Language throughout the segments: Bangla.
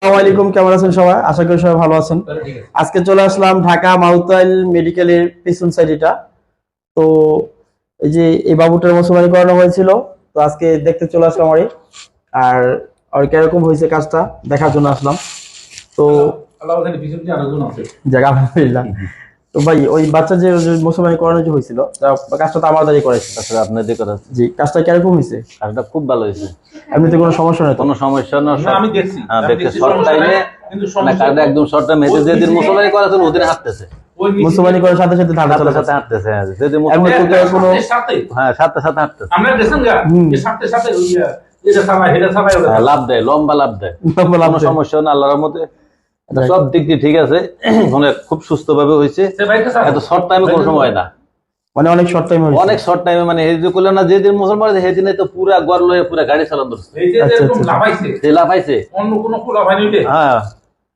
আসসালামু আলাইকুম, কেমন আছেন সবাই? আশা করি সবাই ভালো আছেন। আজকে চলে আসলাম ঢাকা মাউতাইল মেডিকেলের পিছন সাইড এটা। তো এই যে এই বাবুটার মুসলমানি করানো হয়েছিল, তো আজকে দেখতে চলে আসলাম আর আর কিরকম হয়েছে কাজটা দেখার জন্য আসলাম। তো জায়গা আলহামদুলিল্লাহ। তো ভাই ওই বাচ্চা যে মুসলমানি করানো যে হয়েছিল কাজটা তো আমার দ্বারাই করাইছে। আসলে আপনার যে কথা, জি, কাজটা কিরকম হয়েছে? কাজটা খুব ভালো হয়েছে, এমনিতে কোনো সমস্যা নেই? কোনো সমস্যা না। আমি দেখছি, হ্যাঁ, দেখতে শর্ট টাইমে কিন্তু না, কাজটা একদম শর্ট টাইমে। যেদিন মুসলমানি করা ছিল ওদিন হাঁটতেছে, মুসলমানি করার সাথে সাথে ধারা চলে সাথে হাঁটতেছে। হ্যাঁ, যেদিন এমনি মুসলমানি তো কোনো হ্যাঁ সাথে সাথে হাঁটতেছে। আমরা দেখছেন গা এই সাথে সাথে ওই এটা সবাই হেডা সবাই হ্যাঁ, লাভ দেয়, লম্বা লাভ দেয়, কোনো সমস্যা না আল্লাহর মধ্যে। সব দিক দিয়ে ঠিক আছে, অনেক খুব সুস্থ ভাবে হয়েছে। এত শর্ট টাইমে কোনো সময় না, মানে অনেক শর্ট টাইম হয়েছে, অনেক শর্ট টাইমে। মানে এই যে করলো না, যেদিন মুসলমান সেদিনে তো পুরা গড় লয়ে পুরা গাড়ি চালান ধরছে, এই যে এরকম লাভাইছে সে লাফাইছে। অন্য কোনো লাভাই নিলে হ্যাঁ,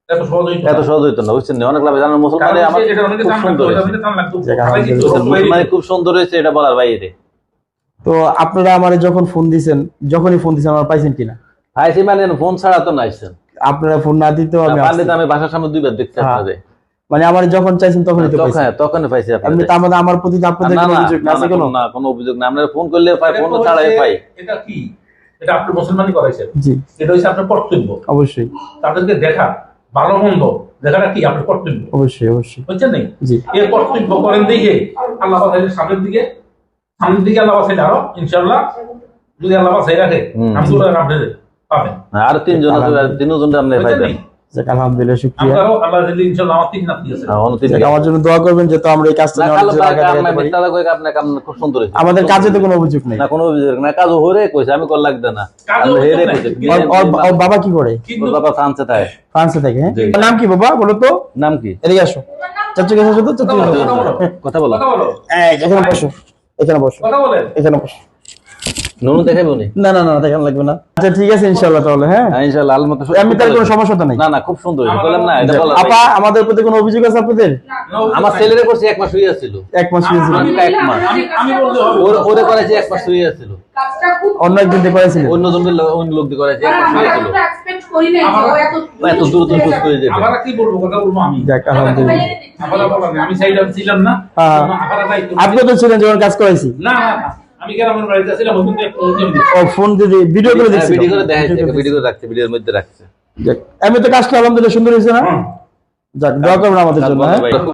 এত সহজ হইতো এত সহজ হইতো না, বুঝছেন? অনেক লাভ জানার মুসলমানে আমার খুব সুন্দর হয়েছে, মুসলমানে খুব সুন্দর হয়েছে, এটা বলার বাইরে। তো আপনারা আমার যখনই ফোন দিছেন আমার পাইছেন কিনা? আইসি মানে ফোন ছাড়া তো নাইছেন, আপনারা ফোন না দিতেও আমি পারলে তো আমি বাসার সামনে দুইবার দেখতে আপনাদের, মানে আমার যখন চাইছেন তখনই তো পাইছেন। তখনই পাইছি এমনি আপনাদের। তো আমার প্রতি আপনাদের কোনো অভিযোগ না আছে? কোনো না, কোনো অভিযোগ না। আপনারা ফোন করলে পাই, ফোন ছাড়াই পাই। এটা কি, এটা আপনি মুসলমানি করাইছেন, জি এটা হচ্ছে আপনার কর্তব্য। অবশ্যই তাদেরকে দেখা, ভালো মন্দ দেখাটা কি আপনার কর্তব্য, অবশ্যই অবশ্যই। বুঝছেন নাই? জি, এই কর্তব্য করেন দিকে আল্লাহ বাসাইলে সামনের দিকে আল্লাহ বাসাইলে আরো ইনশাআল্লাহ যদি আল্লাহ বাসাই রাখে আলহামদুলিল্লাহ আপনি পাবেন। আর তিনজন আছে, তিনজন আপনি পাইবেন। যাক আলহামদুলিল্লাহ, শুকরিয়া। আমরাও আল্লাহ যদি ইনশাআল্লাহ আমার তিন নাতি আছে, যাক, আমার জন্য দোয়া করবেন যাতে আমরা এই কাজটা নিয়ে অনেক জায়গায় দেখাতে পারি। খুব সুন্দর হয়েছে, আমাদের কাজে তো কোনো অভিযোগ নেই। না কোনো অভিযোগ না। কাজ হরে কইছে, আমি কল লাগবে না, কাজও আমি হেরে অভিযোগ কইছে। নাই। ওর বাবা কি করে? কিন্তু বাবা ফ্রান্সে থাকে। ফ্রান্সে থাকে? হ্যাঁ, জি। ওর নাম কি বাবা বলো তো? নাম কি? এদিকে আসো, চাচু কাছে আসো তো, চাচু কাছে আসো। কথা বলো। কথা বলো, এই এখানে বসো, এখানে বসো, কথা বলেন। এখানে বসো। নুনু দেখাবো নি? না না না, দেখান লাগবে না। আচ্ছা ঠিক আছে ইনশাআল্লাহ তাহলে। হ্যাঁ হ্যাঁ, ইনশাআল্লাহ আল্লাহর মতো। এমনি তার কোনো সমস্যা তো নেই? না না, খুব সুন্দর হয়েছে, বললাম না এটা বলা। আপা আমাদের প্রতি কোনো অভিযোগ আছে আপনাদের? আমার ছেলেরে করছে 1 মাস হয়ে ছিল, এক মাস হয়েছিল, এক মাস। আমি বলতে হবে ওরে করেছে 1 মাস হয়ে ছিল, অন্য একদিন দিয়ে করেছিলেন? অন্য লোক দিয়ে করেছে 1 মাস হয়ে ছিল। এত দ্রুত সুস্থ হয়ে যাবে। আবার কি বলবো, কথা বলবো আমি। যাক আলহামদুলিল্লাহ। আবার বললাম আমি সাইডে ছিলাম না, হ্যাঁ। আবার দায়িত্ব আপনি তো ছিলেন যখন কাজ করাইছি। না না না, আমি গ্রামের বাড়িতে ছিলাম, ওখান থেকে ও ফোন দিয়ে ভিডিও করে দেখছি, ভিডিও করে দেখাইছে, ভিডিও করে রাখছে, ভিডিওর মধ্যে রাখছে। যাক এমনি তো কাজটা আলহামদুলিল্লাহ সুন্দর হয়েছে না? হ্যাঁ। যাক দোয়া করবেন আমাদের জন্য। হ্যাঁ ভাই।